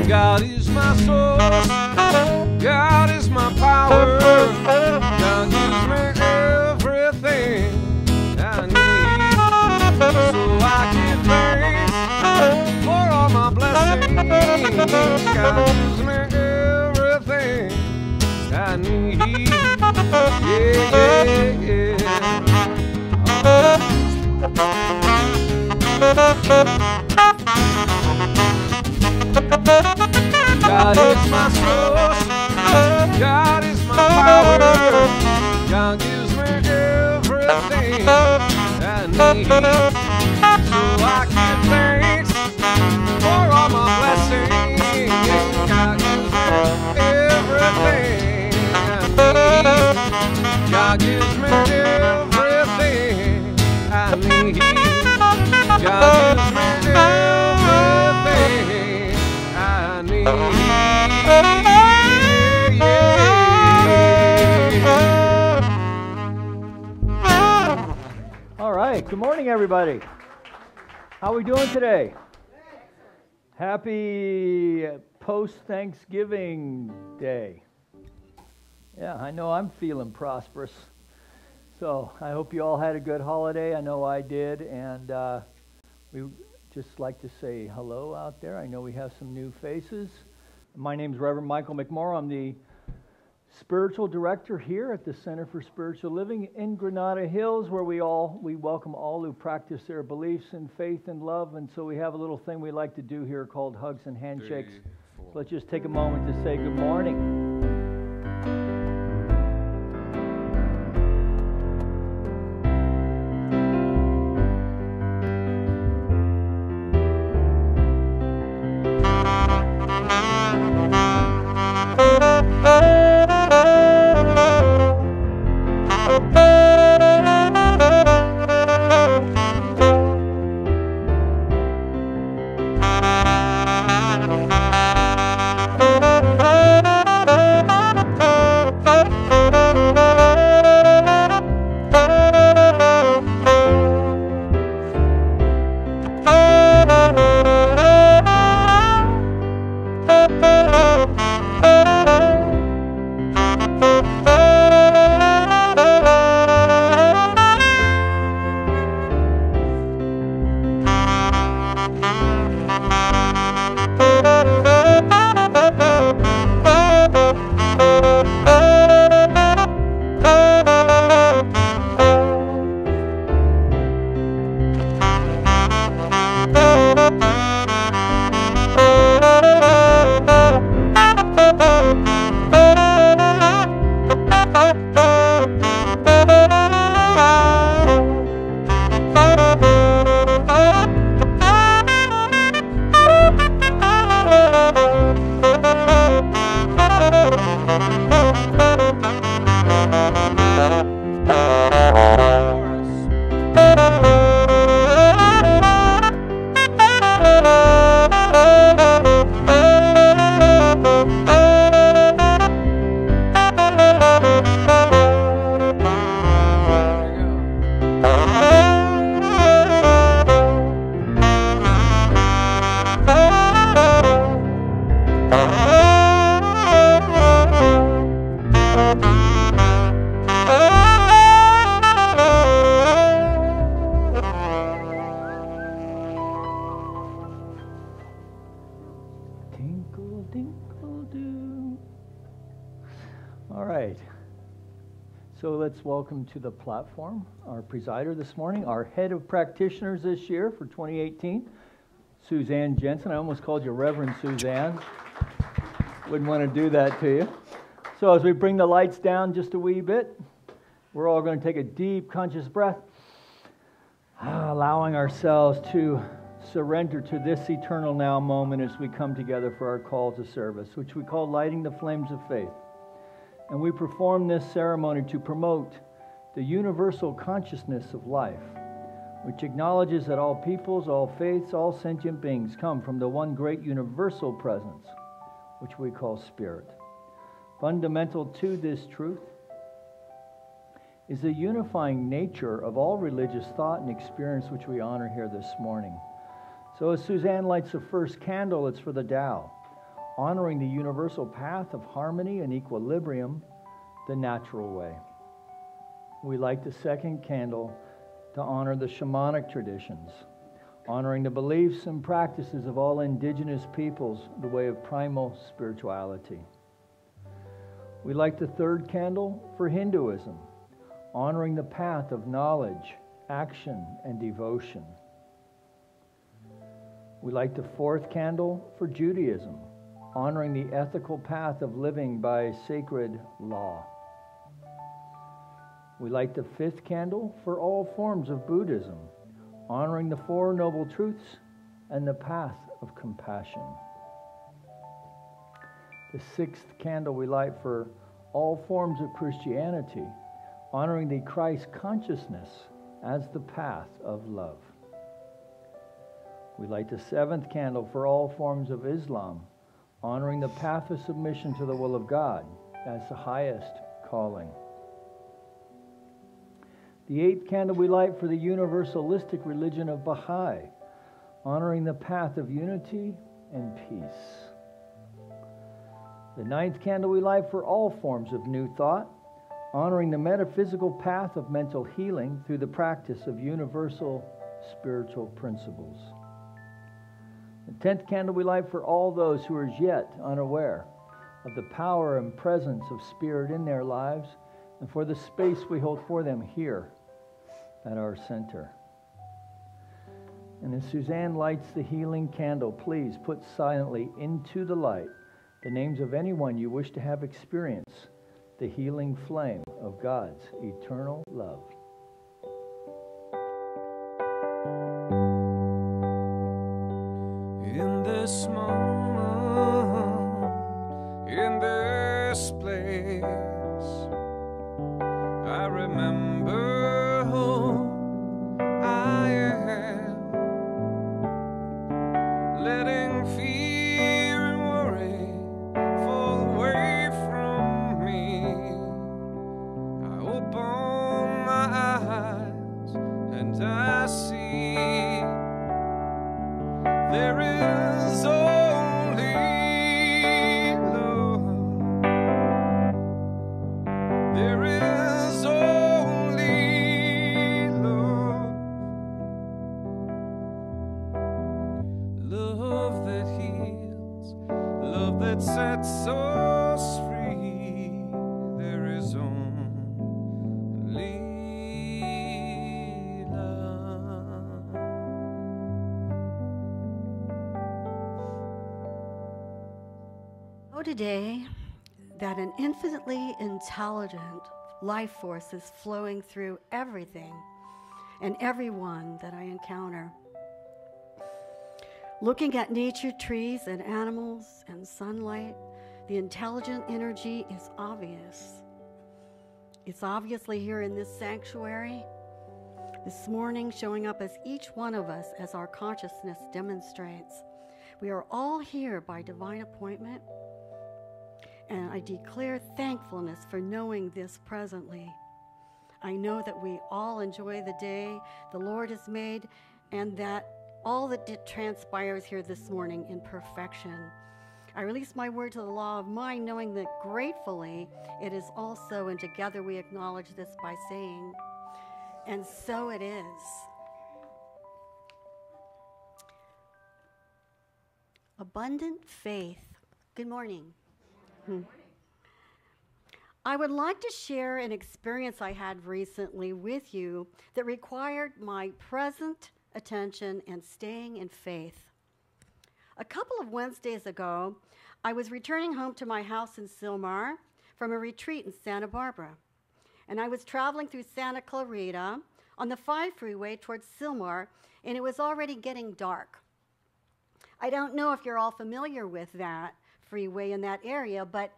God is my source, God is my power, God gives me everything I need. So I give thanks for all my blessings. God gives me everything I need. Yeah, yeah, God is my source, God is my power, God gives me everything I need. So I give thanks for all my blessings. God gives me everything I need. God gives me everything I need. God gives me everything I need. All right, good morning, everybody. How are we doing today? Happy post-Thanksgiving Day. Yeah, I know I'm feeling prosperous. So I hope you all had a good holiday. I know I did, and we just like to say hello out there. I know we have some new faces. My name is Reverend Michael McMorrow. I'm the spiritual director here at the Center for Spiritual Living in Granada Hills, where we welcome all who practice their beliefs in faith and love. And so we have a little thing we like to do here called hugs and handshakes. So let's just take a moment to say good morning. So let's welcome to the platform our presider this morning, our head of practitioners this year for 2018, Suzanne Jensen. I almost called you Reverend Suzanne. Wouldn't want to do that to you. So as we bring the lights down just a wee bit, we're all going to take a deep, conscious breath, allowing ourselves to surrender to this eternal now moment as we come together for our call to service, which we call lighting the flames of faith. And we perform this ceremony to promote the universal consciousness of life, which acknowledges that all peoples, all faiths, all sentient beings come from the one great universal presence, which we call spirit. Fundamental to this truth is the unifying nature of all religious thought and experience which we honor here this morning. So as Suzanne lights the first candle, it's for the Tao, honoring the universal path of harmony and equilibrium, the natural way. We light the second candle to honor the shamanic traditions, honoring the beliefs and practices of all indigenous peoples, the way of primal spirituality. We light the third candle for Hinduism, honoring the path of knowledge, action, and devotion. We light the fourth candle for Judaism, honoring the ethical path of living by sacred law. We light the fifth candle for all forms of Buddhism, honoring the Four Noble Truths and the path of compassion. The sixth candle we light for all forms of Christianity, honoring the Christ consciousness as the path of love. We light the seventh candle for all forms of Islam, honoring the path of submission to the will of God as the highest calling. The eighth candle we light for the universalistic religion of Baha'i, honoring the path of unity and peace. The ninth candle we light for all forms of new thought, honoring the metaphysical path of mental healing through the practice of universal spiritual principles. The 10th candle we light for all those who are as yet unaware of the power and presence of Spirit in their lives, and for the space we hold for them here at our center. And as Suzanne lights the healing candle, please put silently into the light the names of anyone you wish to have experience the healing flame of God's eternal love. In this moment, in this place, I remember who I am, letting fear and worry fall away from me. I open my eyes and I see there is only love. There is only love. Love that heals, love that sets us free. There is only love. Know today that an infinitely intelligent life force is flowing through everything and everyone that I encounter. Looking at nature, trees, and animals, and sunlight, the intelligent energy is obvious. It's obviously here in this sanctuary this morning, showing up as each one of us as our consciousness demonstrates. We are all here by divine appointment, and I declare thankfulness for knowing this presently. I know that we all enjoy the day the Lord has made, and that all that transpires here this morning in perfection. I release my word to the law of mind, knowing that gratefully it is also, and together we acknowledge this by saying, and so it is. Abundant faith. Good morning. I would like to share an experience I had recently with you that required my present attention and staying in faith. A couple of Wednesdays ago, I was returning home to my house in Sylmar from a retreat in Santa Barbara, and I was traveling through Santa Clarita on the 5 freeway towards Sylmar, and it was already getting dark. I don't know if you're all familiar with that freeway in that area, but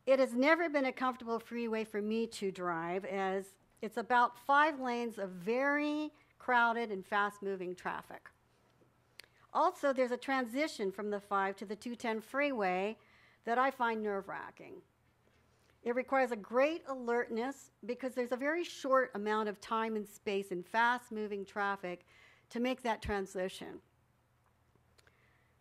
it has never been a comfortable freeway for me to drive, as it's about 5 lanes of very crowded and fast-moving traffic. Also, there's a transition from the 5 to the 210 freeway that I find nerve-wracking. It requires a great alertness because there's a very short amount of time and space in fast-moving traffic to make that transition.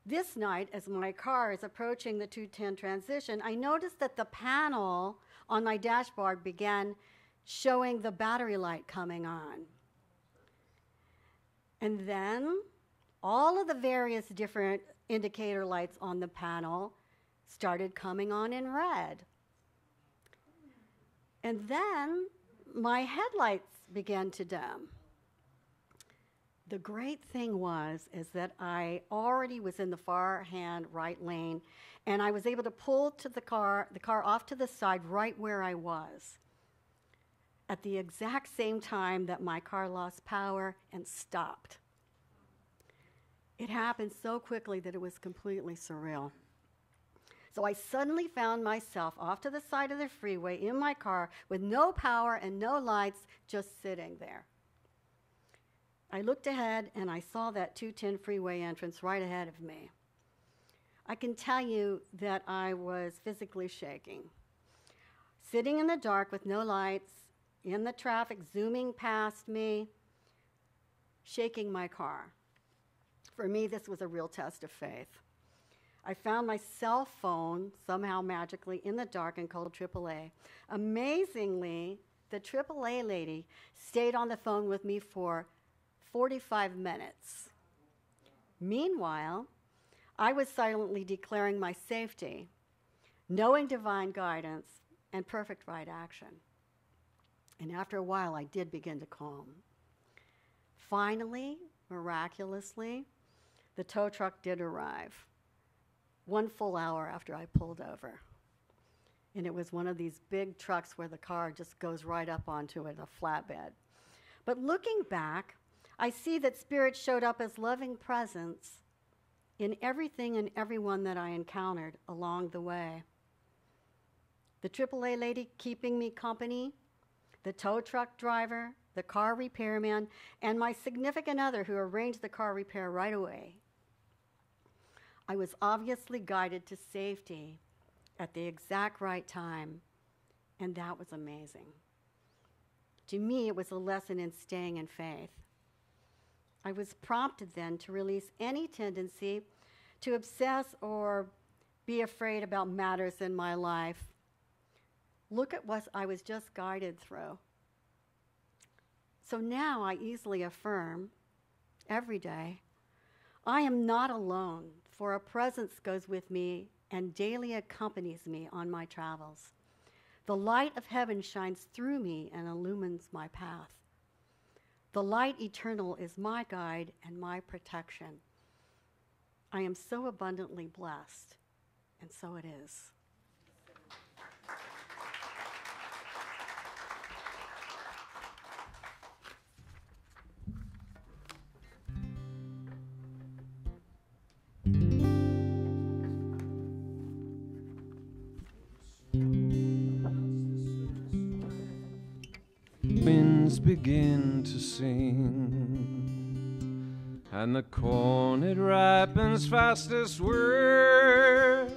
This night, as my car is approaching the 210 transition, I noticed that the panel on my dashboard began showing the battery light coming on. And then all of the various different indicator lights on the panel started coming on in red. And then my headlights began to dim. The great thing is that I already was in the far-hand right lane, and I was able to pull to the car off to the side right where I was at the exact same time that my car lost power and stopped. It happened so quickly that it was completely surreal. So I suddenly found myself off to the side of the freeway in my car with no power and no lights, just sitting there. I looked ahead and I saw that 210 freeway entrance right ahead of me. I can tell you that I was physically shaking. Sitting in the dark with no lights, in the traffic zooming past me, shaking my car. For me, this was a real test of faith. I found my cell phone somehow magically in the dark and called AAA. Amazingly, the AAA lady stayed on the phone with me for 45 minutes. Meanwhile, I was silently declaring my safety, knowing divine guidance, and perfect right action. And after a while, I did begin to calm. Finally, miraculously, the tow truck did arrive, 1 full hour after I pulled over. And it was one of these big trucks where the car just goes right up onto it, a flatbed. But looking back, I see that Spirit showed up as loving presence in everything and everyone that I encountered along the way. The AAA lady keeping me company, the tow truck driver, the car repairman, and my significant other who arranged the car repair right away. I was obviously guided to safety at the exact right time, and that was amazing. To me, it was a lesson in staying in faith. I was prompted then to release any tendency to obsess or be afraid about matters in my life. Look at what I was just guided through. So now I easily affirm every day, I am not alone, for a presence goes with me and daily accompanies me on my travels. The light of heaven shines through me and illumines my path. The light eternal is my guide and my protection. I am so abundantly blessed, and so it is. Winds begin to sing, and the corn it ripens fastest where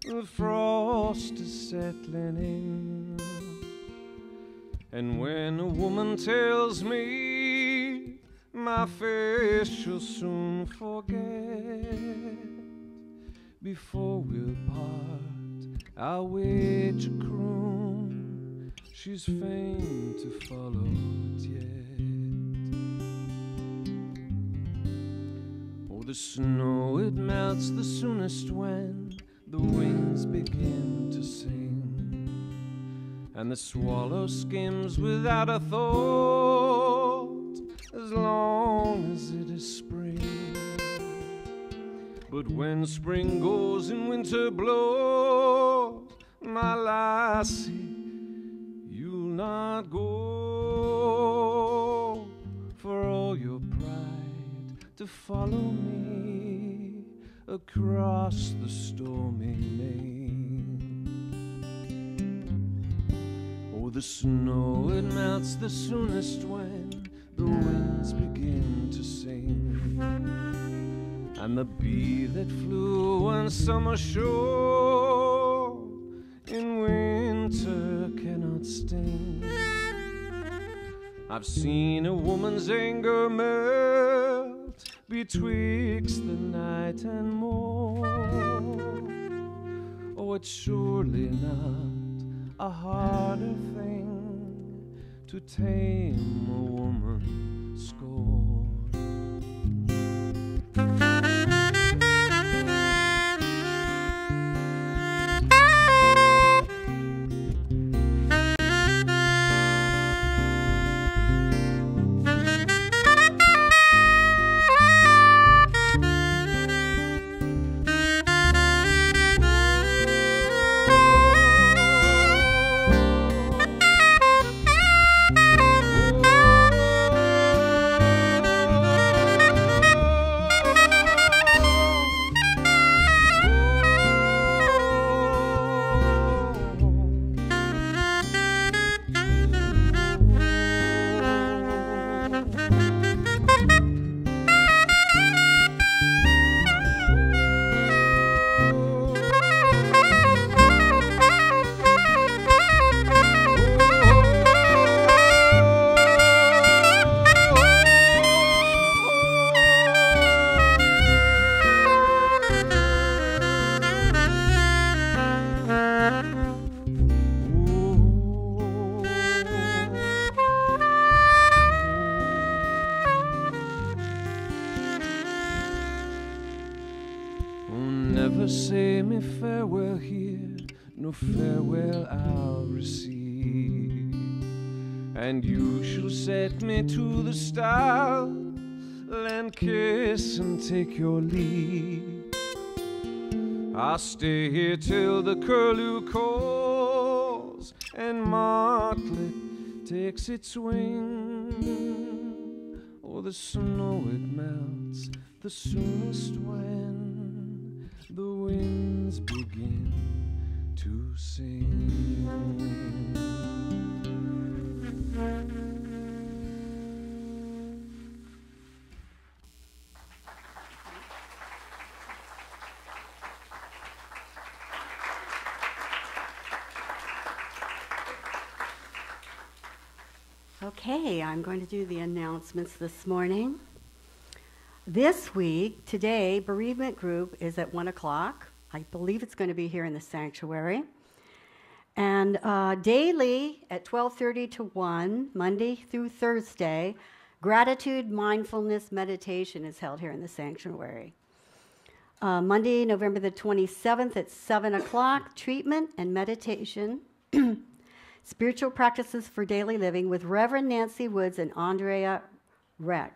the frost is settling in. And when a woman tells me my face she'll soon forget, before we'll part I'll wage a croon, she's fain to follow it yet. Oh, the snow it melts the soonest when the winds begin to sing, and the swallow skims without a thought as long as it is spring. But when spring goes and winter blows, my lassie, you'll not go, for all your pride to follow me across the stormy main. Oh, the snow it melts the soonest when the winds begin to sing, and the bee that flew on summer shore I've seen a woman's anger melt betwixt the night and morn. Oh, it's surely not a harder thing to tame a woman's scorn. Never say me farewell here, no farewell I'll receive. And you shall set me to the stars, and kiss and take your leave. I'll stay here till the curlew calls, and Martlet takes its wing. Oh, the snow it melts the soonest when the winds begin to sing. Okay, I'm going to do the announcements this morning. This week, today, bereavement group is at 1 o'clock. I believe it's going to be here in the sanctuary. And daily at 12:30 to 1, Monday through Thursday, gratitude mindfulness meditation is held here in the sanctuary. Monday, November the 27th at 7 o'clock, treatment and meditation, spiritual practices for daily living with Reverend Nancy Woods and Andrea Reck.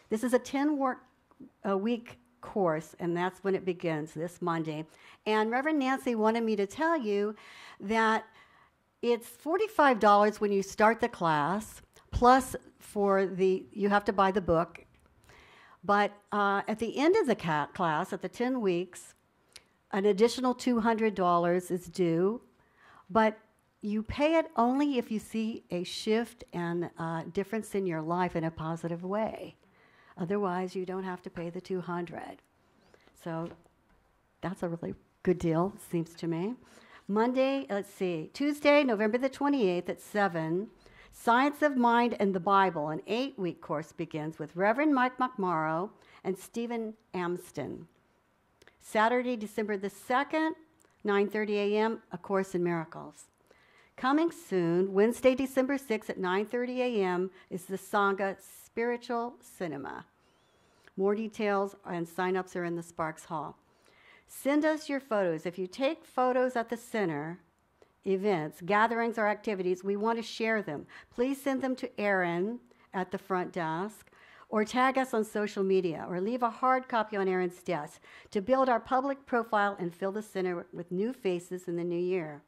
This is a 10-week course, and that's when it begins, this Monday. And Reverend Nancy wanted me to tell you that it's $45 when you start the class, plus you have to buy the book. But at the end of the class, at the 10 weeks, an additional $200 is due. But you pay it only if you see a shift and difference in your life in a positive way. Otherwise, you don't have to pay the $200. So that's a really good deal, seems to me. Tuesday, November the 28th at 7, Science of Mind and the Bible, an 8-week course begins with Reverend Mike McMorrow and Stephen Amston. Saturday, December the 2nd, 9:30 a.m., A Course in Miracles. Coming soon, Wednesday, December 6th at 9:30 a.m. is the Sangha Spiritual Cinema. More details and sign-ups are in the Sparks Hall. Send us your photos. If you take photos at the center, events, gatherings, or activities, we want to share them. Please send them to Erin at the front desk, or tag us on social media, or leave a hard copy on Erin's desk to build our public profile and fill the center with new faces in the new year.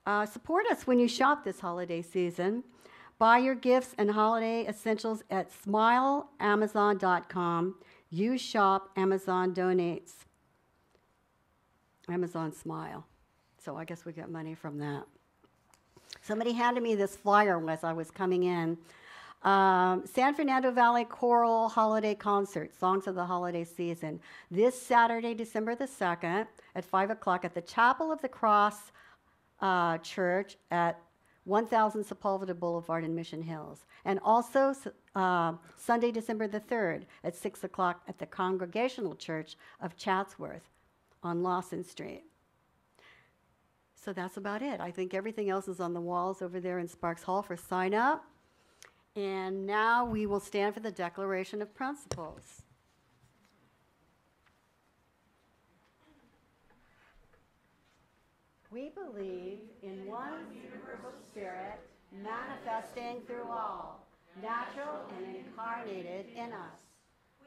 Support us when you shop this holiday season. Buy your gifts and holiday essentials at smileamazon.com. You shop, Amazon donates. Amazon Smile. So I guess we get money from that. Somebody handed me this flyer as I was coming in. San Fernando Valley Choral Holiday Concert, Songs of the Holiday Season. This Saturday, December the 2nd at 5 o'clock at the Chapel of the Cross Church at 1000 Sepulveda Boulevard in Mission Hills. And also Sunday, December the 3rd at 6 o'clock at the Congregational Church of Chatsworth on Lawson Street. So that's about it. I think everything else is on the walls over there in Sparks Hall for sign up. And now we will stand for the Declaration of Principles. We believe in one universal spirit manifesting through all, natural and incarnated in us.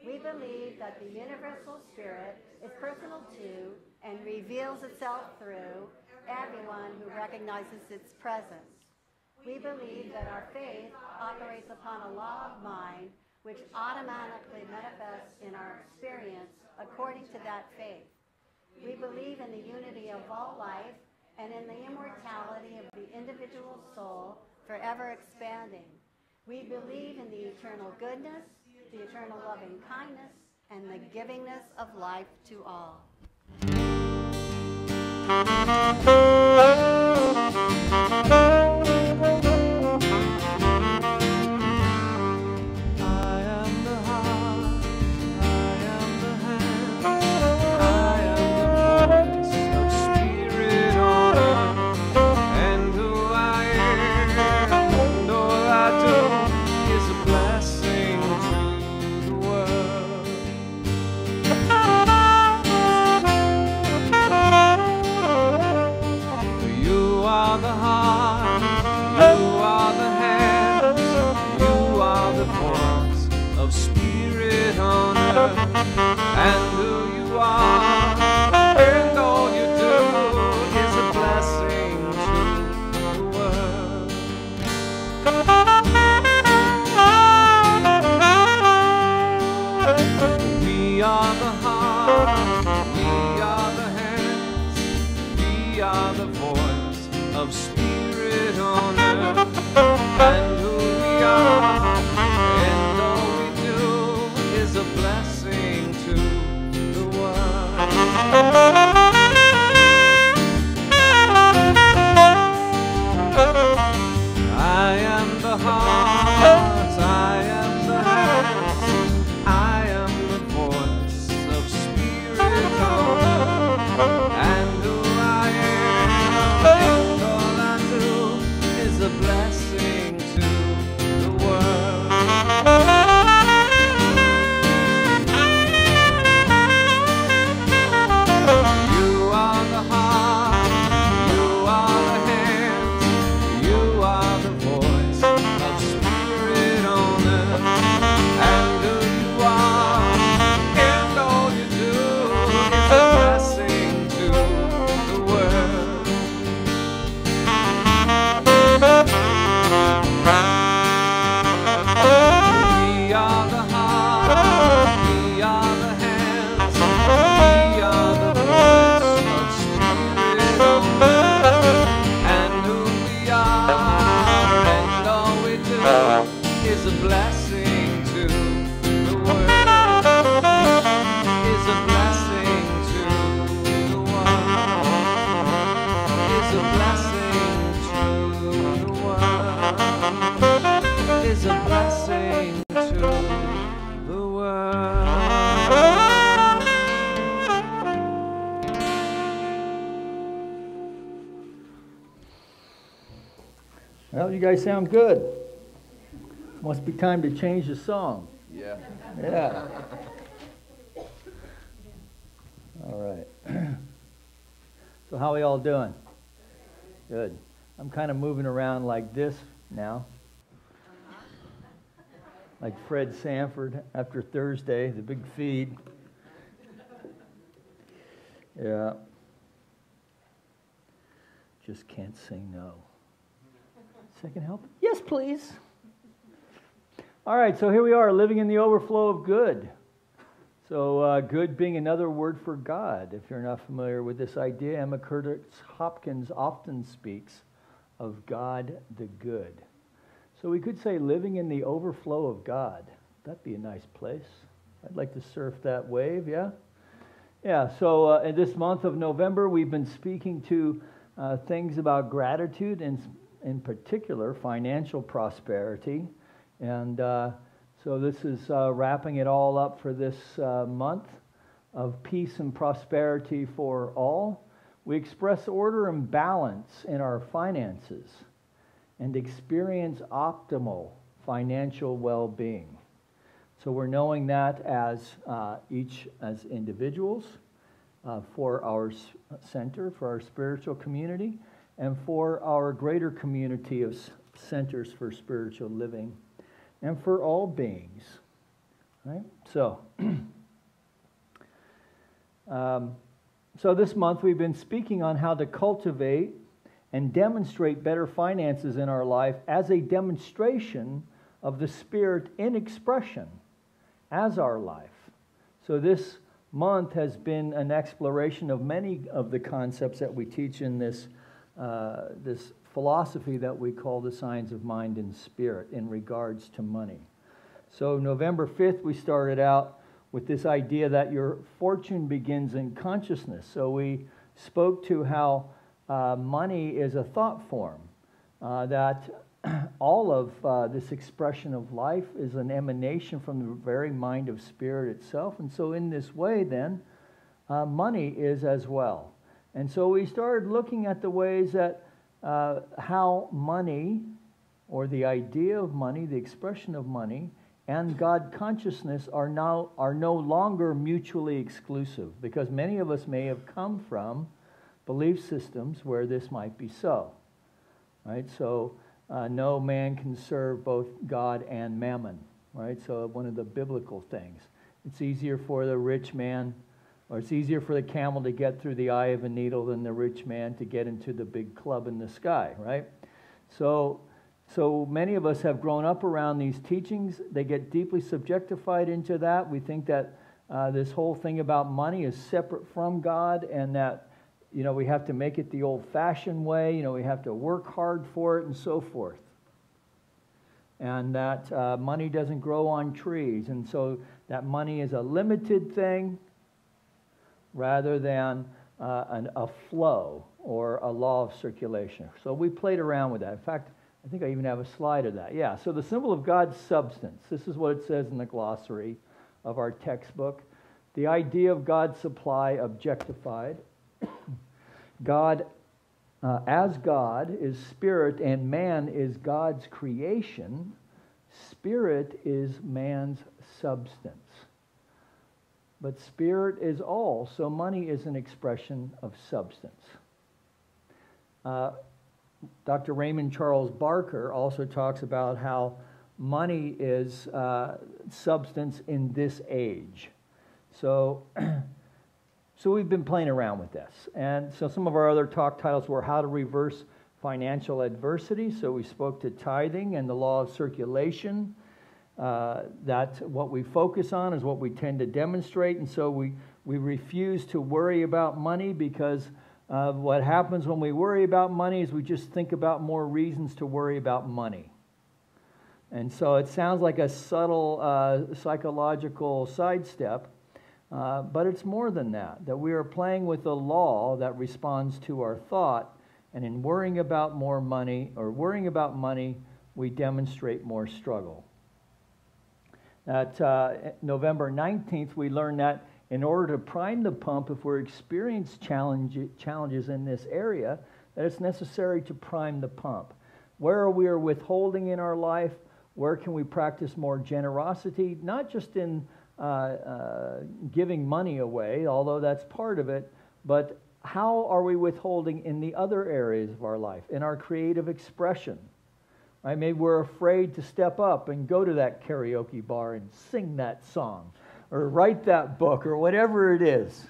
We believe that the universal spirit is personal to and reveals itself through everyone who recognizes its presence. We believe that our faith operates upon a law of mind which automatically manifests in our experience according to that faith. We believe in the unity of all life and in the immortality of the individual soul forever expanding. We believe in the eternal goodness, the eternal loving kindness, and the givingness of life to all. Well, you guys sound good. Must be time to change the song. Yeah. Yeah. All right. So how are we all doing? Good. I'm kind of moving around like this now. Like Fred Sanford after Thursday, the big feed. Yeah. Just can't say no. Second help? Yes, please. All right, so here we are, living in the overflow of good. So good being another word for God. If you're not familiar with this idea, Emma Curtis Hopkins often speaks of God the good. So we could say living in the overflow of God. That'd be a nice place. I'd like to surf that wave, yeah? Yeah, so in this month of November, we've been speaking to things about gratitude, and in particular, financial prosperity. And so this is wrapping it all up for this month of peace and prosperity for all. We express order and balance in our finances and experience optimal financial well-being. So we're knowing that as each as individuals, for our center, for our spiritual community, and for our greater community of centers for spiritual living, and for all beings. Right? So, so this month we've been speaking on how to cultivate and demonstrate better finances in our life as a demonstration of the Spirit in expression as our life. So this month has been an exploration of many of the concepts that we teach in this this philosophy that we call the science of mind and spirit in regards to money. So November 5th, we started out with this idea that your fortune begins in consciousness. So we spoke to how money is a thought form, that all of this expression of life is an emanation from the very mind of spirit itself. And so in this way, then, money is as well. And so we started looking at the ways that how money, or the idea of money, the expression of money, and God consciousness are no longer mutually exclusive, because many of us may have come from belief systems where this might be so. Right? So no man can serve both God and mammon. Right? So one of the biblical things. It's easier for the rich man, or it's easier for the camel to get through the eye of a needle than the rich man to get into the big club in the sky, right? So many of us have grown up around these teachings. They get deeply subjectified into that. We think that this whole thing about money is separate from God, and that, you know, we have to make it the old-fashioned way. You know, we have to work hard for it and so forth. And that money doesn't grow on trees, and so that money is a limited thing, rather than a flow or a law of circulation. So we played around with that. In fact, I think I even have a slide of that. Yeah, so the symbol of God's substance. This is what it says in the glossary of our textbook. The idea of God's supply objectified. God, as God is spirit and man is God's creation, spirit is man's substance. But spirit is all, so money is an expression of substance. Dr. Raymond Charles Barker also talks about how money is substance in this age. So we've been playing around with this. And so some of our other talk titles were how to reverse financial adversity. So we spoke to tithing and the law of circulation. That what we focus on is what we tend to demonstrate, and so we refuse to worry about money, because what happens when we worry about money is we just think about more reasons to worry about money. And so it sounds like a subtle psychological sidestep, but it's more than that, that we are playing with a law that responds to our thought, and in worrying about more money, or worrying about money, we demonstrate more struggle. At November 19th, we learned that in order to prime the pump, if we're experiencing challenges in this area, that it's necessary to prime the pump. Where we are withholding in our life, where can we practice more generosity, not just in giving money away, although that's part of it, but how are we withholding in the other areas of our life, in our creative expression? Right? Maybe we're afraid to step up and go to that karaoke bar and sing that song, or write that book, or whatever it is.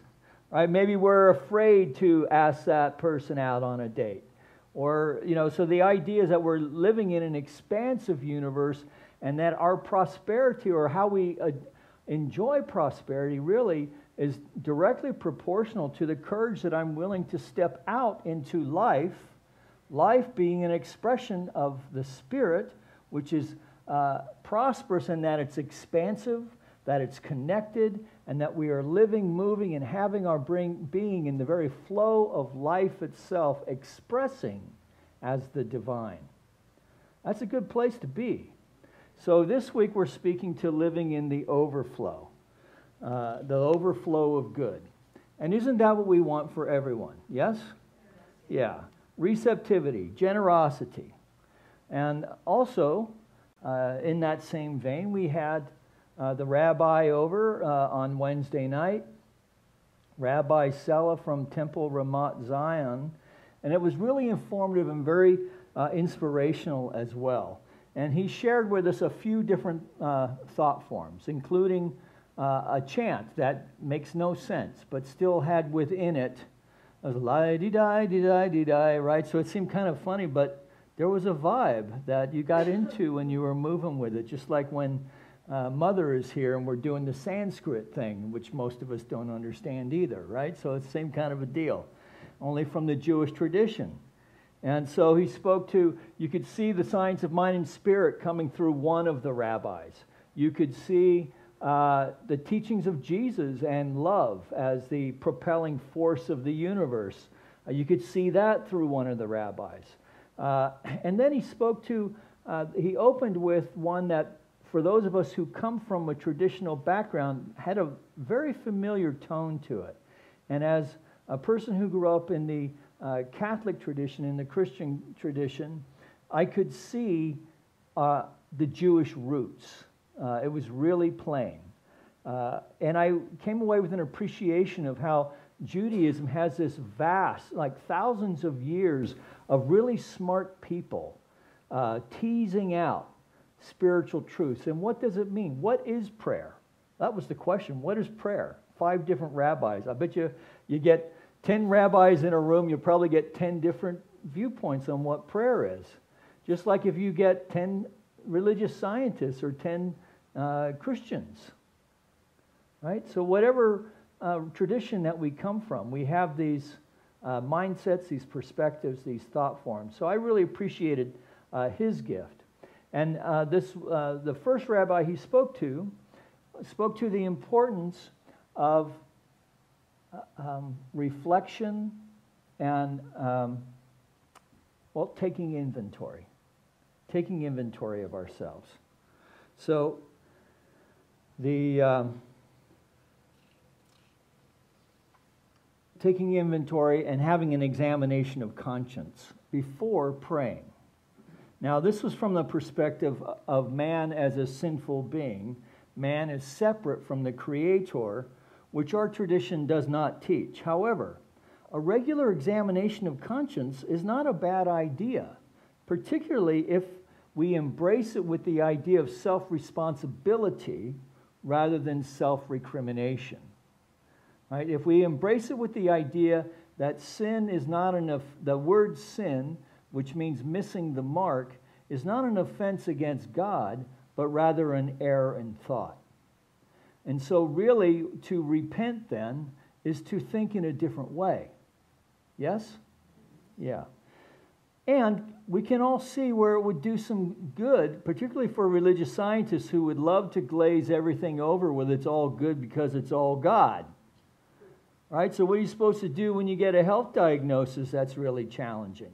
Right? Maybe we're afraid to ask that person out on a date. Or, you know, so the idea is that we're living in an expansive universe, and that our prosperity, or how we enjoy prosperity, really is directly proportional to the courage that I'm willing to step out into life. Life being an expression of the Spirit, which is prosperous in that it's expansive, that it's connected, and that we are living, moving, and having our being in the very flow of life itself, expressing as the divine. That's a good place to be. So this week we're speaking to living in the overflow of good. And isn't that what we want for everyone? Yes? Yeah. Receptivity, generosity. And also, in that same vein, we had the rabbi over on Wednesday night, Rabbi Sella from Temple Ramat Zion, and it was really informative and very inspirational as well. And he shared with us a few different thought forms, including a chant that makes no sense, but still had within it a la-di-di-di-di-di-di, right? So it seemed kind of funny, but there was a vibe that you got into when you were moving with it, just like when Mother is here and we're doing the Sanskrit thing, which most of us don't understand either, right? So it's the same kind of a deal, only from the Jewish tradition. And so he spoke to, you could see the signs of mind and spirit coming through one of the rabbis. You could see the teachings of Jesus and love as the propelling force of the universe. You could see that through one of the rabbis. And then he spoke to, he opened with one that, for those of us who come from a traditional background, had a very familiar tone to it. And as a person who grew up in the Catholic tradition, in the Christian tradition, I could see the Jewish roots. It was really plain. And I came away with an appreciation of how Judaism has this vast, like thousands of years of really smart people teasing out spiritual truths. And what does it mean? What is prayer? That was the question. What is prayer? 5 different rabbis. I bet you get 10 rabbis in a room, you'll probably get 10 different viewpoints on what prayer is. Just like if you get 10 religious scientists or 10 Christians. Right? So whatever tradition that we come from, we have these mindsets, these perspectives, these thought forms. So I really appreciated his gift. And the first rabbi he spoke to the importance of reflection and, taking inventory of ourselves. So the taking inventory and having an examination of conscience before praying. Now, this was from the perspective of man as a sinful being. Man is separate from the Creator, which our tradition does not teach. However, a regular examination of conscience is not a bad idea, particularly if we embrace it with the idea of self-responsibility rather than self-recrimination. Right? If we embrace it with the idea that sin is not enough, the word sin, which means missing the mark, is not an offense against God, but rather an error in thought. And so really, to repent then is to think in a different way. Yes? Yeah. And we can all see where it would do some good, particularly for religious scientists who would love to glaze everything over with it's all good because it's all God. Right? So what are you supposed to do when you get a health diagnosis that's really challenging?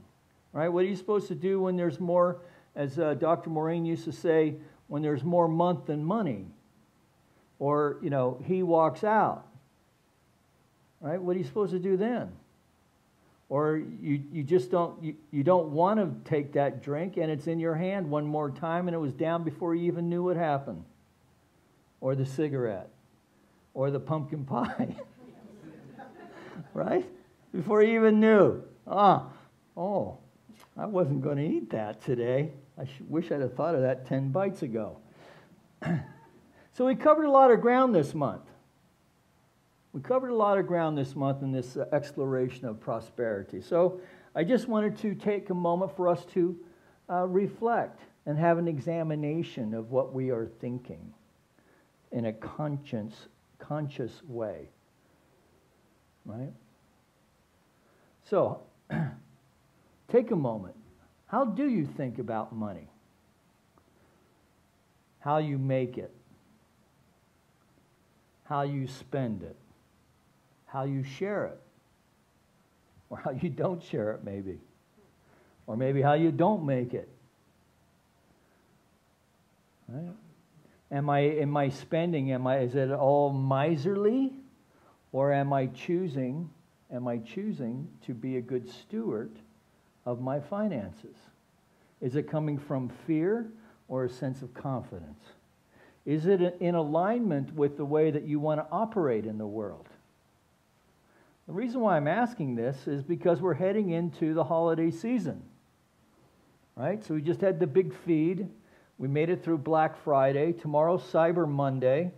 Right? What are you supposed to do when there's more, as Dr. Maureen used to say, when there's more month than money? Or, he walks out. Right? What are you supposed to do then? Or you just don't, you don't want to take that drink and it's in your hand one more time and it was down before you even knew what happened. Or the cigarette. Or the pumpkin pie. Right? Before you even knew. I wasn't going to eat that today. I wish I'd have thought of that 10 bites ago. So we covered a lot of ground this month. We covered a lot of ground this month in this exploration of prosperity. So I just wanted to take a moment for us to reflect and have an examination of what we are thinking in a conscious way. Right? So, take a moment. How do you think about money? How you make it? How you spend it? How you share it? Or how you don't share it, maybe. or maybe how you don't make it. Right? Am I spending? Is it all miserly, or am I choosing to be a good steward of my finances? Is it coming from fear or a sense of confidence? Is it in alignment with the way that you want to operate in the world? The reason why I'm asking this is because we're heading into the holiday season, right? So we just had the big feed. We made it through Black Friday. Tomorrow's Cyber Monday,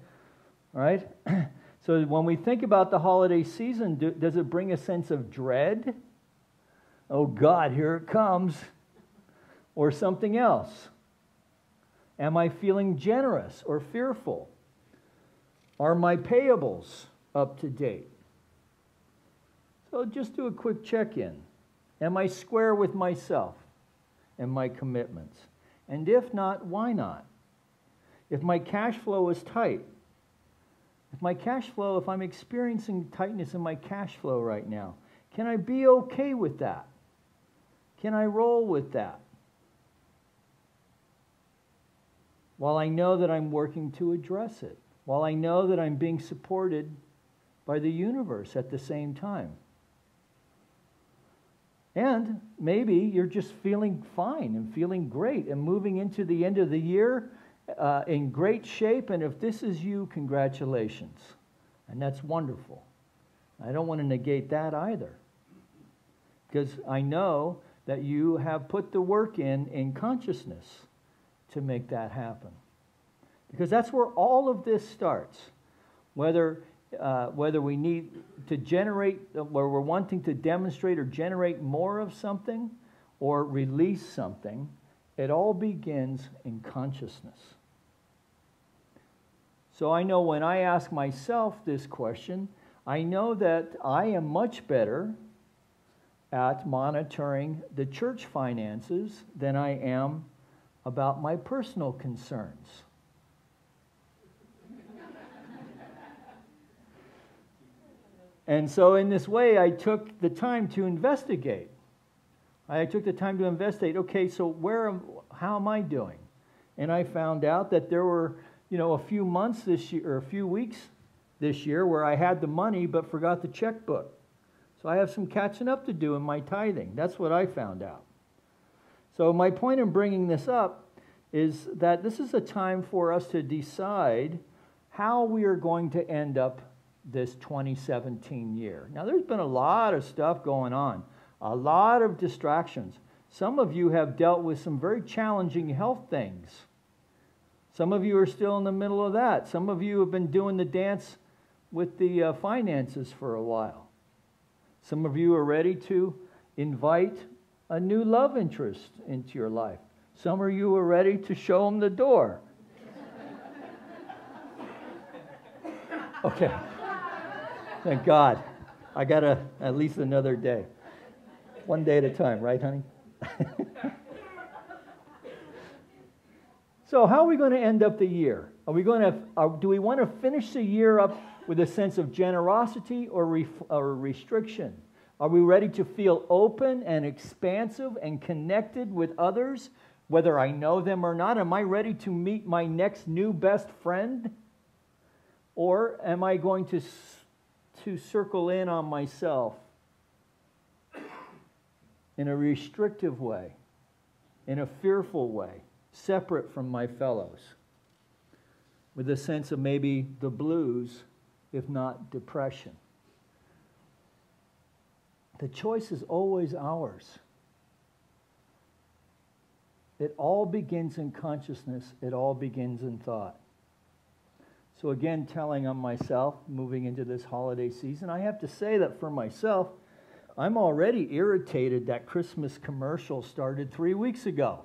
right? So when we think about the holiday season, does it bring a sense of dread? Oh God, here it comes. Or something else? Am I feeling generous or fearful? Are my payables up to date? So just do a quick check-in. Am I square with myself and my commitments? And if not, why not? If my cash flow is tight, if I'm experiencing tightness in my cash flow right now, can I be okay with that? Can I roll with that? While I know that I'm working to address it, while I know that I'm being supported by the universe at the same time. And maybe you're just feeling fine and feeling great and moving into the end of the year in great shape. And if this is you, congratulations. And that's wonderful. I don't want to negate that either. Because I know that you have put the work in consciousness to make that happen. Because that's where all of this starts. Whether we need to generate, where we're wanting to demonstrate or generate more of something or release something, it all begins in consciousness. So I know when I ask myself this question, I know that I am much better at monitoring the church finances than I am about my personal concerns. And so in this way, I took the time to investigate. Okay, so how am I doing? And I found out that there were, a few months this year, or a few weeks this year where I had the money but forgot the checkbook. So I have some catching up to do in my tithing. That's what I found out. So my point in bringing this up is that this is a time for us to decide how we are going to end up this 2017 year. Now, there's been a lot of stuff going on, a lot of distractions. Some of you have dealt with some very challenging health things. Some of you are still in the middle of that. Some of you have been doing the dance with the finances for a while. Some of you are ready to invite a new love interest into your life. Some of you are ready to show them the door. Okay. Thank God. I got at least another day. One day at a time, right, honey? So how are we going to end up the year? Do we want to finish the year up with a sense of generosity or restriction? Are we ready to feel open and expansive and connected with others, whether I know them or not? Am I ready to meet my next new best friend? Or am I going to circle in on myself in a restrictive way, in a fearful way, separate from my fellows, with a sense of maybe the blues, if not depression? The choice is always ours. It all begins in consciousness. It all begins in thought. So again, telling on myself, moving into this holiday season, I have to say that for myself, I'm already irritated that Christmas commercial started 3 weeks ago.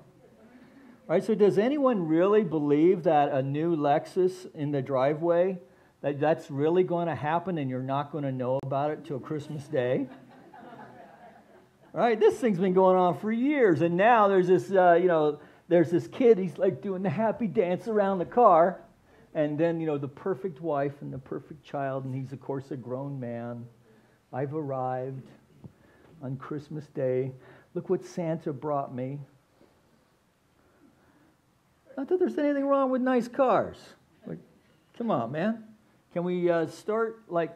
Right, so does anyone really believe that a new Lexus in the driveway, that's really going to happen and you're not going to know about it till Christmas Day? Right, this thing's been going on for years, and now there's this kid, he's like doing the happy dance around the car, and then, the perfect wife and the perfect child, and he's, of course, a grown man. I've arrived on Christmas Day. Look what Santa brought me. Not that there's anything wrong with nice cars. Like, come on, man. Can we start like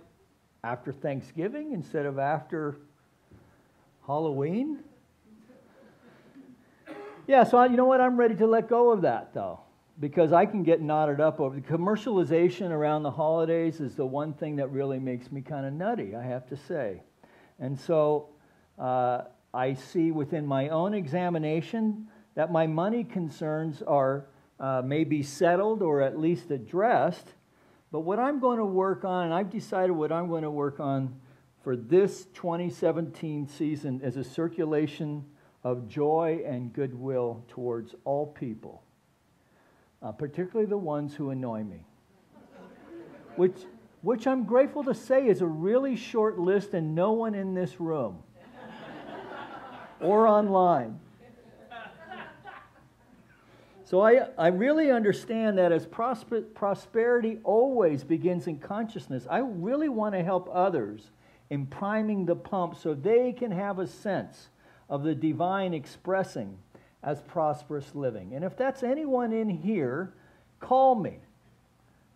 after Thanksgiving instead of after Halloween? Yeah, so you know what? I'm ready to let go of that, though, because I can get knotted up over the commercialization around the holidays is the one thing that really makes me kind of nutty, I have to say. And so I see within my own examination that my money concerns are maybe settled or at least addressed. But what I'm going to work on, and I've decided what I'm going to work on for this 2017 season is a circulation of joy and goodwill towards all people, particularly the ones who annoy me, which I'm grateful to say is a really short list and no one in this room or online. So I really understand that as prosperity always begins in consciousness, I really want to help others in priming the pump so they can have a sense of the divine expressing as prosperous living. And if that's anyone in here, call me.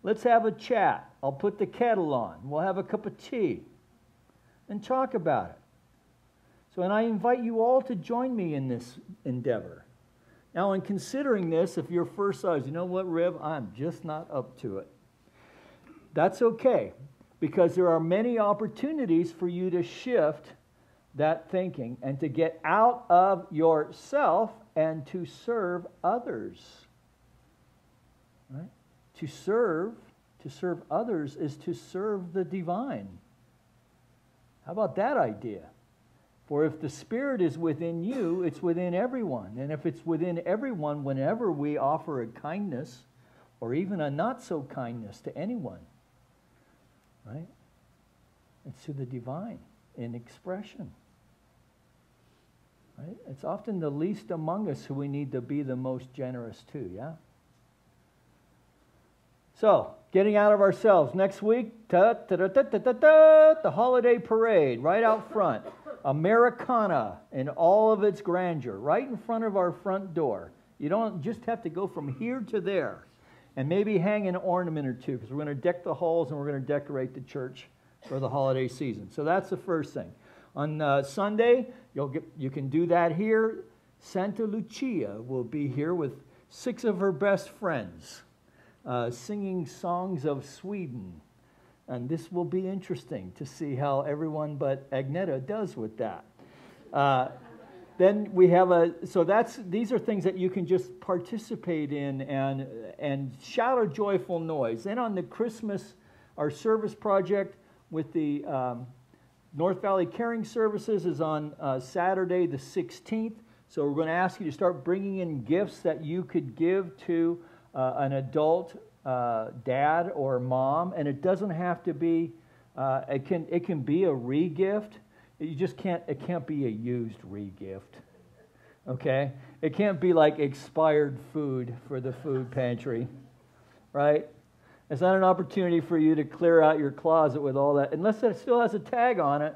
Let's have a chat. I'll put the kettle on. We'll have a cup of tea and talk about it. So, and I invite you all to join me in this endeavor. Now, in considering this, if your first thought is, you know what, Riv, I'm just not up to it. That's okay, because there are many opportunities for you to shift that thinking and to get out of yourself and to serve others. Right? To serve others is to serve the divine. How about that idea? For if the Spirit is within you, it's within everyone. And if it's within everyone, whenever we offer a kindness or even a not-so-kindness to anyone, right? It's to the divine in expression. Right? It's often the least among us who we need to be the most generous to, yeah? So, getting out of ourselves. Next week, the holiday parade right out front. Americana in all of its grandeur, right in front of our front door. You don't just have to go from here to there and maybe hang an ornament or two, because we're going to deck the halls and we're going to decorate the church for the holiday season. So that's the first thing. On Sunday, you can do that here. Santa Lucia will be here with 6 of her best friends, singing songs of Sweden. And this will be interesting to see how everyone but Agneta does with that. Then we have these are things that you can just participate in and shout a joyful noise. Then on the Christmas, our service project with the North Valley Caring Services is on Saturday the 16th. So we're going to ask you to start bringing in gifts that you could give to an adult dad or mom, and it doesn't have to be. It can be a re-gift. It can't be a used re-gift. Okay, it can't be like expired food for the food pantry, right? It's not an opportunity for you to clear out your closet with all that, unless it still has a tag on it.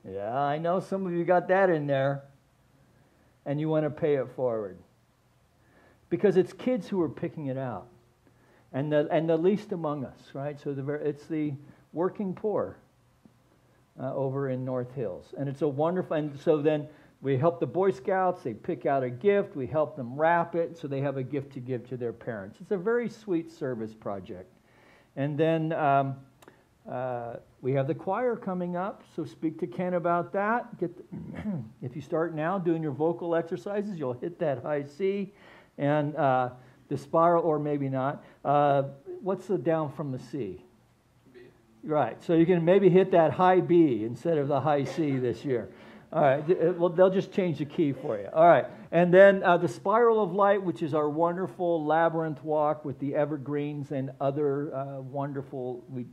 Yeah, I know some of you got that in there, and you want to pay it forward because it's kids who are picking it out. And the least among us, right? So it's the working poor over in North Hills. And it's a wonderful, and so then we help the Boy Scouts, they pick out a gift, we help them wrap it so they have a gift to give to their parents. It's a very sweet service project. And then we have the choir coming up, so speak to Ken about that. If you start now doing your vocal exercises, you'll hit that high C. And the spiral, or maybe not. What's the down from the C? B. Right. So you can maybe hit that high B instead of the high C this year. All right. Well, they'll just change the key for you. All right. And then the Spiral of Light, which is our wonderful labyrinth walk with the evergreens and other wonderful. We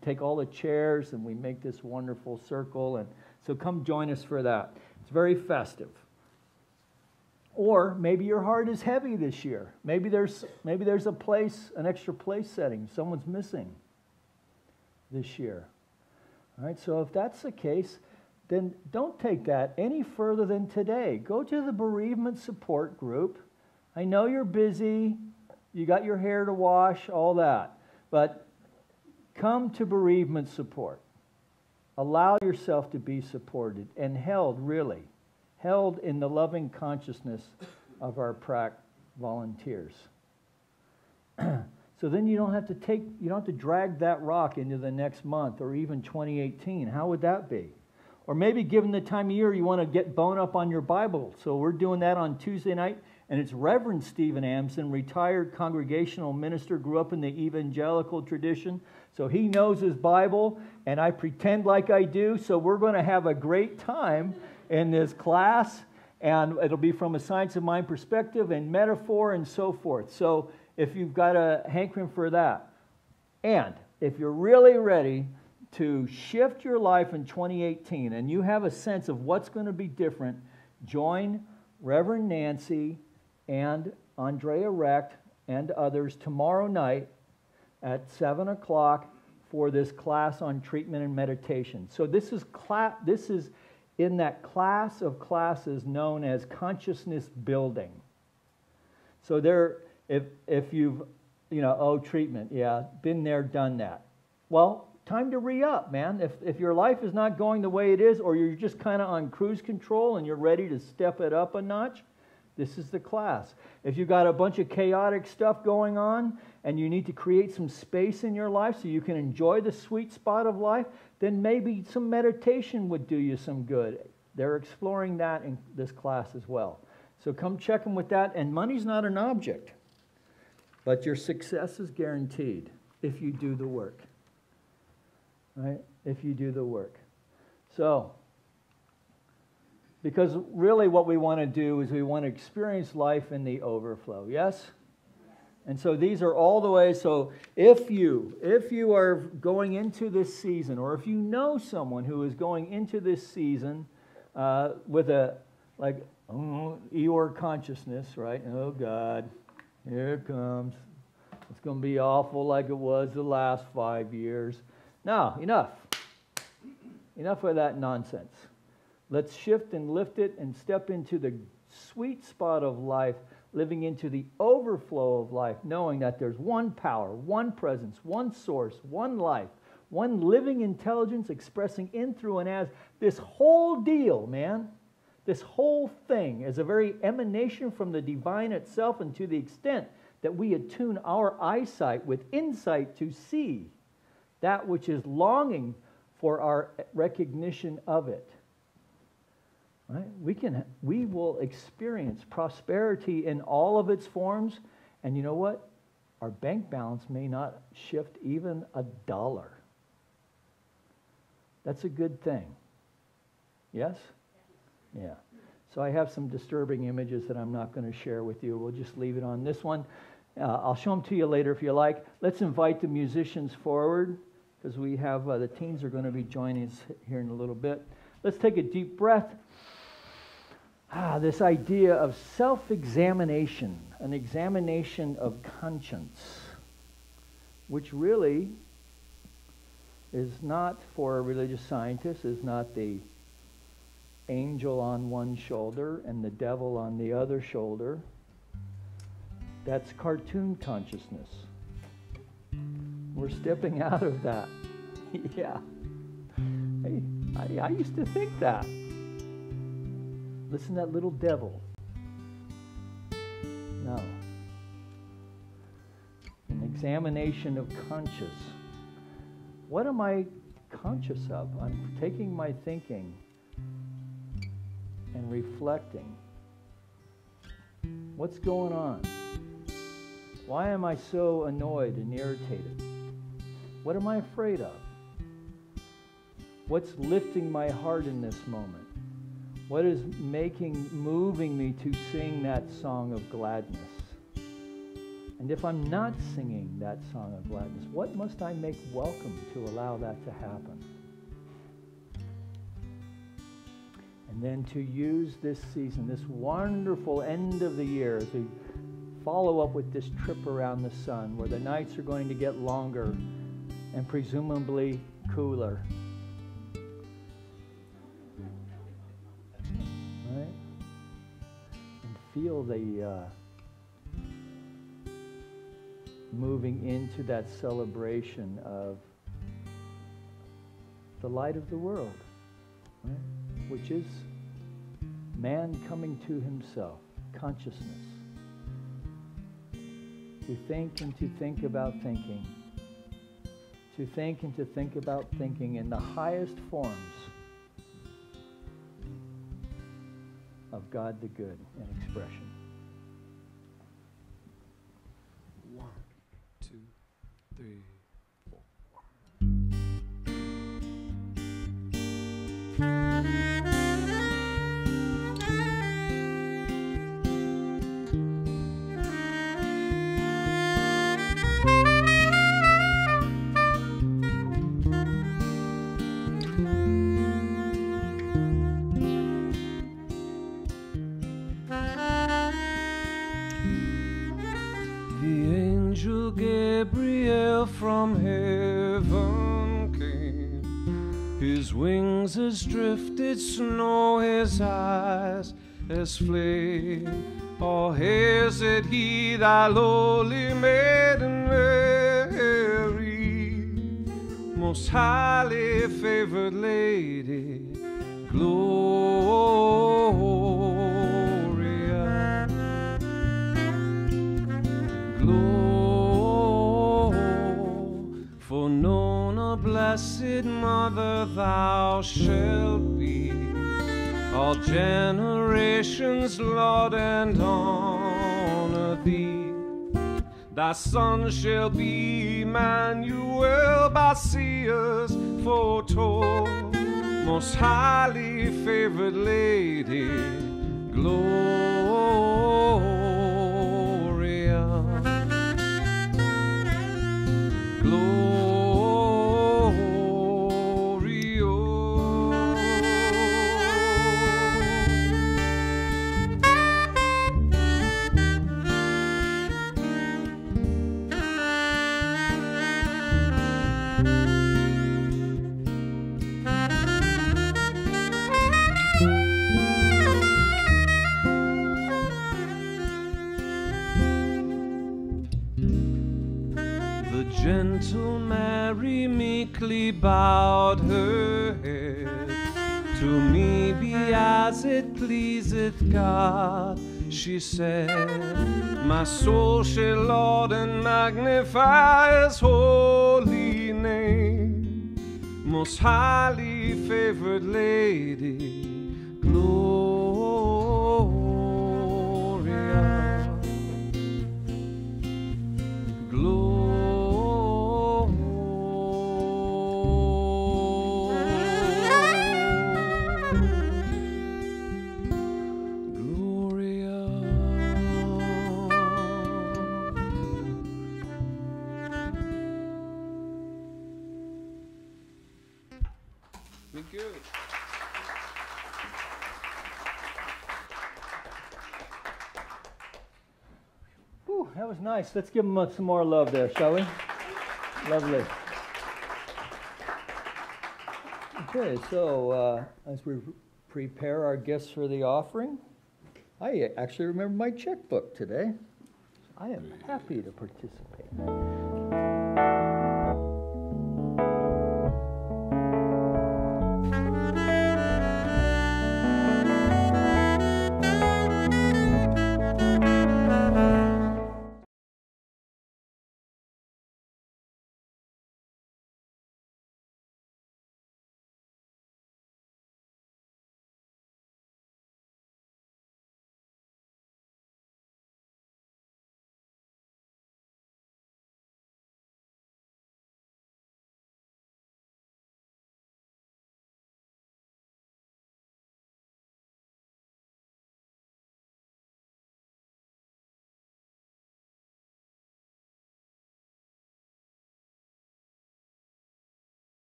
take all the chairs and we make this wonderful circle. And so come join us for that. It's very festive. Or maybe your heart is heavy this year. Maybe there's a place, an extra place setting. Someone's missing this year. All right, so if that's the case, then don't take that any further than today. Go to the bereavement support group. I know you're busy, you got your hair to wash, all that, but come to bereavement support. Allow yourself to be supported and held in the loving consciousness of our PRAC volunteers. So then you don't have to drag that rock into the next month or even 2018. How would that be? Or maybe given the time of year you want to get bone up on your Bible. So we're doing that on Tuesday night, and it's Reverend Stephen Amson, retired congregational minister, grew up in the evangelical tradition. So he knows his Bible, and I pretend like I do. So we're going to have a great time in this class, and it'll be from a science of mind perspective and metaphor and so forth. So if you've got a hankering for that, and if you're really ready to shift your life in 2018 and you have a sense of what's going to be different, join Reverend Nancy and Andrea Recht and others tomorrow night at 7 o'clock for this class on treatment and meditation. So this is in that class of classes known as consciousness building. So if you've, treatment, yeah, been there, done that. Well, time to re-up, man. If your life is not going the way it is, or you're just kind of on cruise control and you're ready to step it up a notch, this is the class. If you've got a bunch of chaotic stuff going on and you need to create some space in your life so you can enjoy the sweet spot of life, then maybe some meditation would do you some good. They're exploring that in this class as well. So come check them with that. And money's not an object, but your success is guaranteed if you do the work. Right? If you do the work. So, because really what we want to do is we want to experience life in the overflow. Yes? And so these are all the ways. So if you are going into this season, or if you know someone who is going into this season with a Eeyore consciousness, right? Oh God, here it comes. It's going to be awful like it was the last 5 years. No, enough. Enough of that nonsense. Let's shift and lift it and step into the sweet spot of life, living into the overflow of life, knowing that there's one power, one presence, one source, one life, one living intelligence expressing in, through, and as. This whole deal, man, this whole thing is a very emanation from the divine itself, and to the extent that we attune our eyesight with insight to see that which is longing for our recognition of it. Right? We will experience prosperity in all of its forms, and you know what? Our bank balance may not shift even $1. That's a good thing. Yes? Yeah. So I have some disturbing images that I'm not going to share with you. We'll just leave it on this one. I'll show them to you later if you like. Let's invite the musicians forward, because we have the teens are going to be joining us here in a little bit. Let's take a deep breath. This idea of self-examination, an examination of conscience, which really is not for a religious scientist, is not the angel on one shoulder and the devil on the other shoulder. That's cartoon consciousness. We're stepping out of that. Yeah. Hey, I used to think that. Listen to that little devil. No. An examination of conscious. What am I conscious of? I'm taking my thinking and reflecting. What's going on? Why am I so annoyed and irritated? What am I afraid of? What's lifting my heart in this moment? What is moving me to sing that song of gladness? And if I'm not singing that song of gladness, what must I make welcome to allow that to happen? And then to use this season, this wonderful end of the year, as we follow up with this trip around the sun, where the nights are going to get longer and presumably cooler. feel the moving into that celebration of the light of the world, right? Which is man coming to himself, consciousness. To think and to think about thinking. To think and to think about thinking in the highest forms of God the Good in expression. 1, 2, 3, 4. Gabriel from heaven came. His wings as drifted snow, his eyes as flame. Or hastened he, thy lowly maiden Mary, most highly favored lady, Gloria, Gloria. For known a blessed mother thou shalt be, all generations laud and honor thee. Thy son shall be Emmanuel, by seers foretold, most highly favored lady, Gloria. Gentle Mary meekly bowed her head. To me be as it pleaseth God, she said. My soul shall laud and magnify his holy name, most highly favored lady, Gloria, Gloria. Thank you. Whew, that was nice. Let's give them some more love there, shall we? Lovely. Okay, so as we prepare our gifts for the offering, I actually remember my checkbook today. I am happy to participate.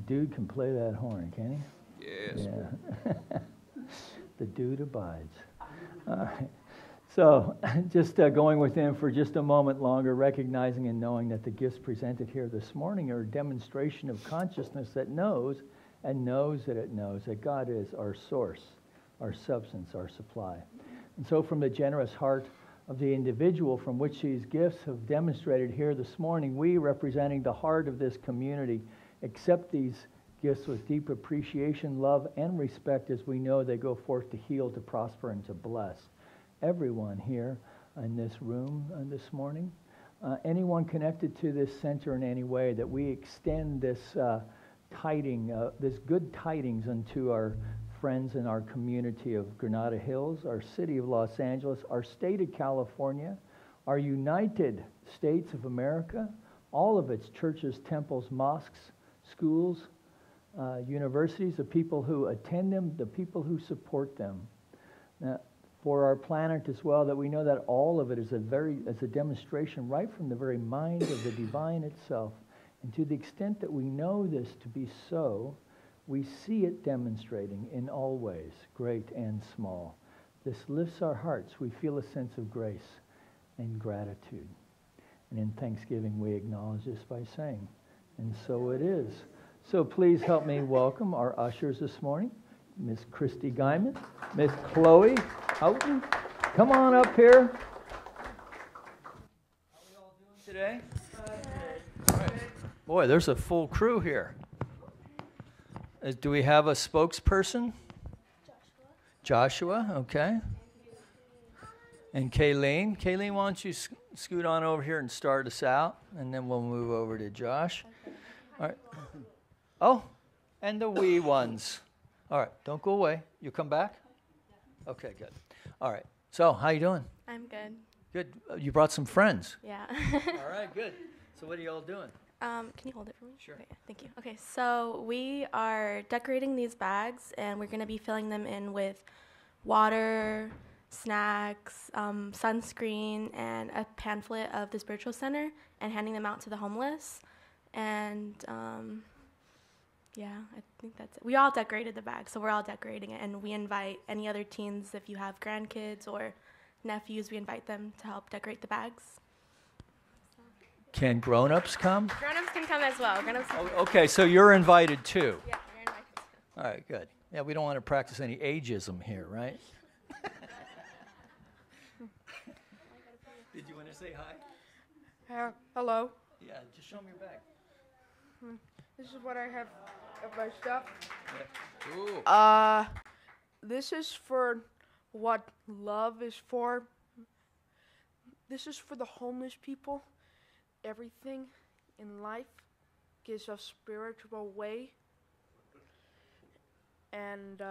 dude can play that horn, can he? Yes. Yeah. The dude abides. All right. So just going within for just a moment longer, recognizing and knowing that the gifts presented here this morning are a demonstration of consciousness that knows and knows that it knows that God is our source, our substance, our supply. And so from the generous heart of the individual from which these gifts have demonstrated here this morning, we, representing the heart of this community, accept these gifts with deep appreciation, love, and respect as we know they go forth to heal, to prosper, and to bless everyone here in this room this morning. Anyone connected to this center in any way, that we extend this this good tidings unto our friends in our community of Granada Hills, our city of Los Angeles, our state of California, our United States of America, all of its churches, temples, mosques, schools, universities, the people who attend them, the people who support them. Now, for our planet as well, that we know that all of it is a demonstration right from the very mind of the divine itself. And to the extent that we know this to be so, we see it demonstrating in all ways, great and small. This lifts our hearts. We feel a sense of grace and gratitude. And in thanksgiving, we acknowledge this by saying, and so it is. So please help me welcome our ushers this morning, Miss Christy Guyman, Miss Chloe Houghton. Come on up here. How are we all doing today? All right. Boy, there's a full crew here. Do we have a spokesperson? Joshua, okay. And Kayleen. Kayleen, why don't you scoot on over here and start us out, and then we'll move over to Josh. All right. Oh, and the wee ones. All right, don't go away. You come back? Okay, good. All right. So, how you doing? I'm good. Good. You brought some friends. Yeah. All right, good. So, what are you all doing? Can you hold it for me? Sure. Okay, thank you. Okay, so we are decorating these bags, and we're going to be filling them in with water, snacks, sunscreen, and a pamphlet of the spiritual center, and handing them out to the homeless. And yeah, I think that's it. We all decorated the bag, so we're all decorating it, and we invite any other teens, if you have grandkids or nephews, we invite them to help decorate the bags. Can grown-ups come? Grown-ups can come as well. Okay, so you're invited too. Yeah, you're invited too. All right, good. Yeah, we don't want to practice any ageism here, right? Did you want to say hi? Hello. Yeah, just show me your bag. This is what I have of my stuff. Yeah. Ooh. This is for what love is for. This is for the homeless people. Everything in life gives a spiritual way. And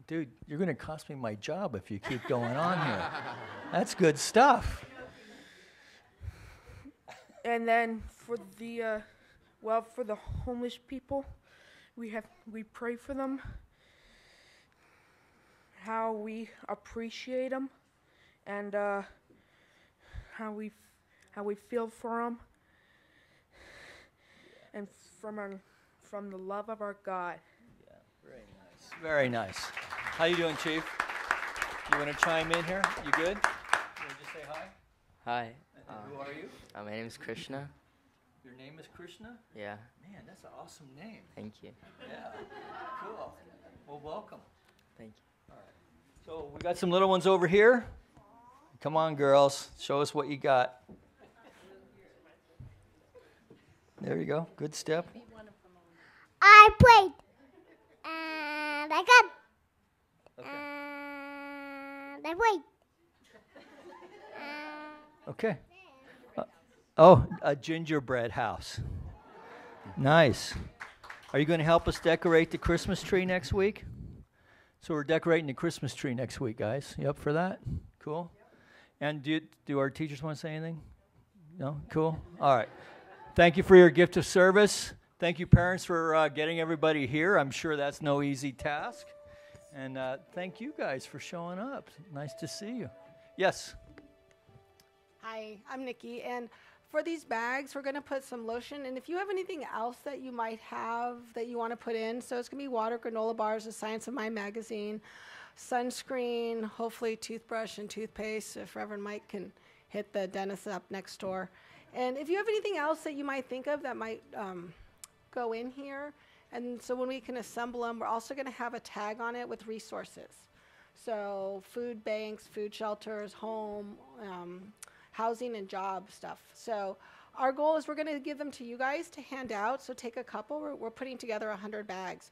Dude, you're going to cost me my job if you keep going on here. That's good stuff. and then for the for the homeless people, we pray for them. How we appreciate them, and how we feel for them, and from the love of our God. Yeah, very nice. Very nice. How you doing, Chief? You want to chime in here? You good? You want to just say hi? Hi. Who are you? My name is Krishna. Your name is Krishna? Yeah. Man, that's an awesome name. Thank you. Yeah. Cool. Well, welcome. Thank you. All right. So we got some little ones over here. Come on, girls. Show us what you got. There you go. Good step. I prayed, and I got, Okay. and I prayed. Okay. A gingerbread house. Nice. Are you going to help us decorate the Christmas tree next week? So we're decorating the Christmas tree next week, guys. You up for that? Cool. And do our teachers want to say anything? No? Cool. All right. Thank you for your gift of service. Thank you, parents, for getting everybody here. I'm sure that's no easy task. And thank you guys for showing up. Nice to see you. Yes. Hi, I'm Nikki, and for these bags, we're going to put some lotion. And if you have anything else that you might have that you want to put in, so it's going to be water, granola bars, The Science of Mind magazine, sunscreen, hopefully toothbrush and toothpaste if Reverend Mike can hit the dentist up next door. And if you have anything else that you might think of that might go in here, and so when we can assemble them, we're also going to have a tag on it with resources. So food banks, food shelters, home, housing and job stuff. So our goal is we're going to give them to you guys to hand out. So take a couple. We're putting together 100 bags.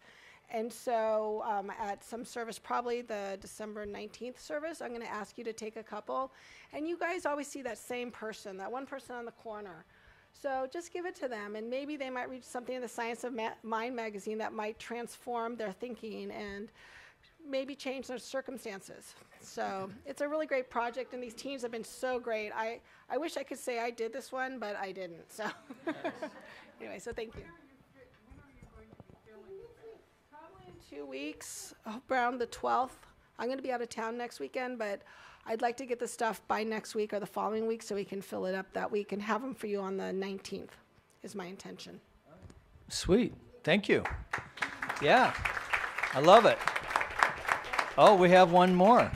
And so at some service, probably the December 19th service, I'm going to ask you to take a couple. And you guys always see that same person, that one person on the corner. So just give it to them, and maybe they might read something in the Science of Mind magazine that might transform their thinking and maybe change their circumstances. So it's a really great project, and these teams have been so great. I wish I could say I did this one, but I didn't. So anyway, so thank you. 2 weeks, around the 12th. I'm going to be out of town next weekend, but I'd like to get the stuff by next week or the following week so we can fill it up that week and have them for you on the 19th is my intention. Sweet. Thank you. Yeah, I love it. Oh, we have one more.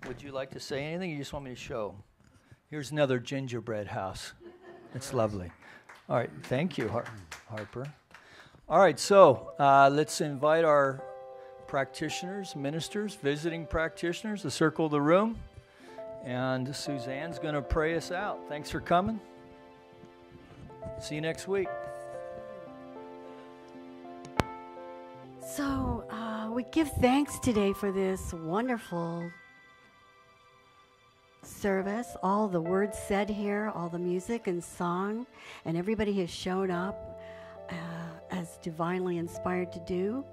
Would you like to say anything, or you just want me to show? Here's another gingerbread house. It's lovely. All right, thank you, Harper. All right, so let's invite our practitioners, ministers, visiting practitioners to circle the room. And Suzanne's going to pray us out. Thanks for coming. See you next week. So we give thanks today for this wonderful service, all the words said here, all the music and song, and everybody has shown up as divinely inspired to do.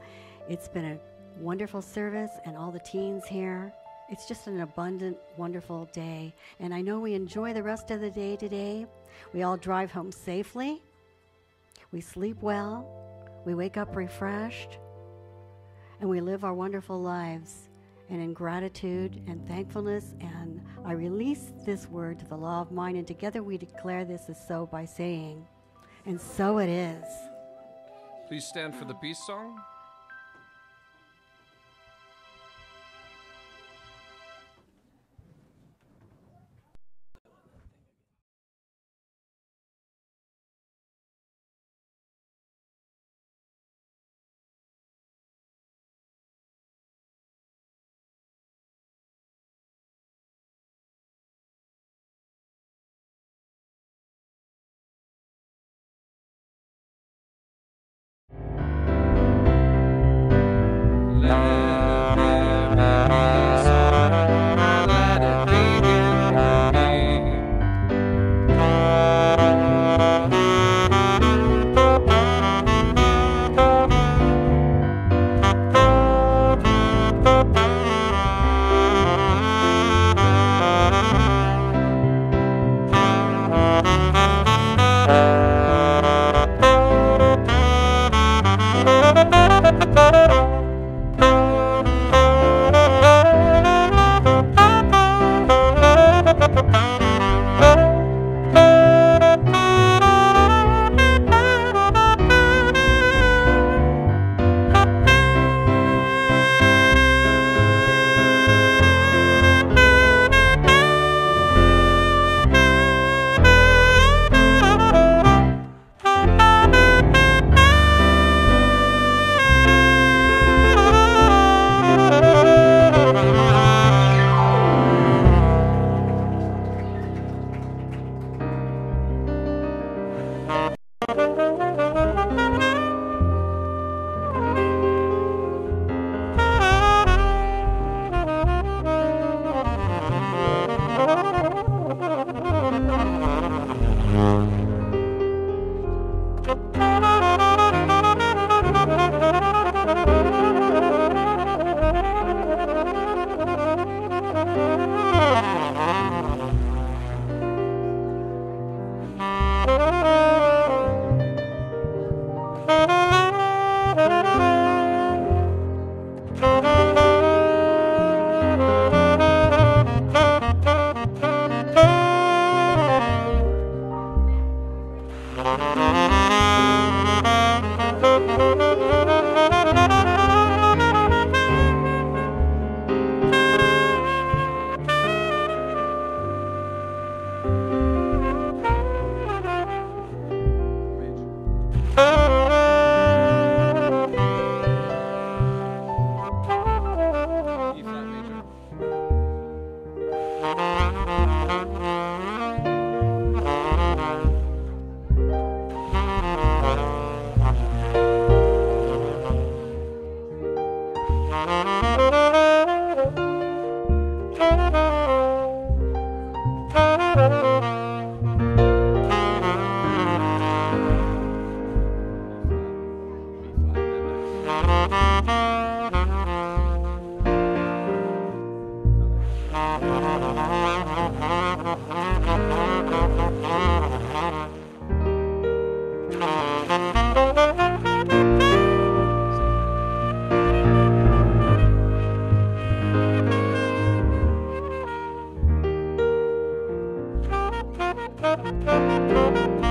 It's been a wonderful service, and all the teens here. It's just an abundant, wonderful day. And I know we enjoy the rest of the day today. We all drive home safely. We sleep well. We wake up refreshed. And we live our wonderful lives. And in gratitude and thankfulness, and I release this word to the law of mind, and together we declare this is so by saying, and so it is. Please stand for the peace song. Thank you.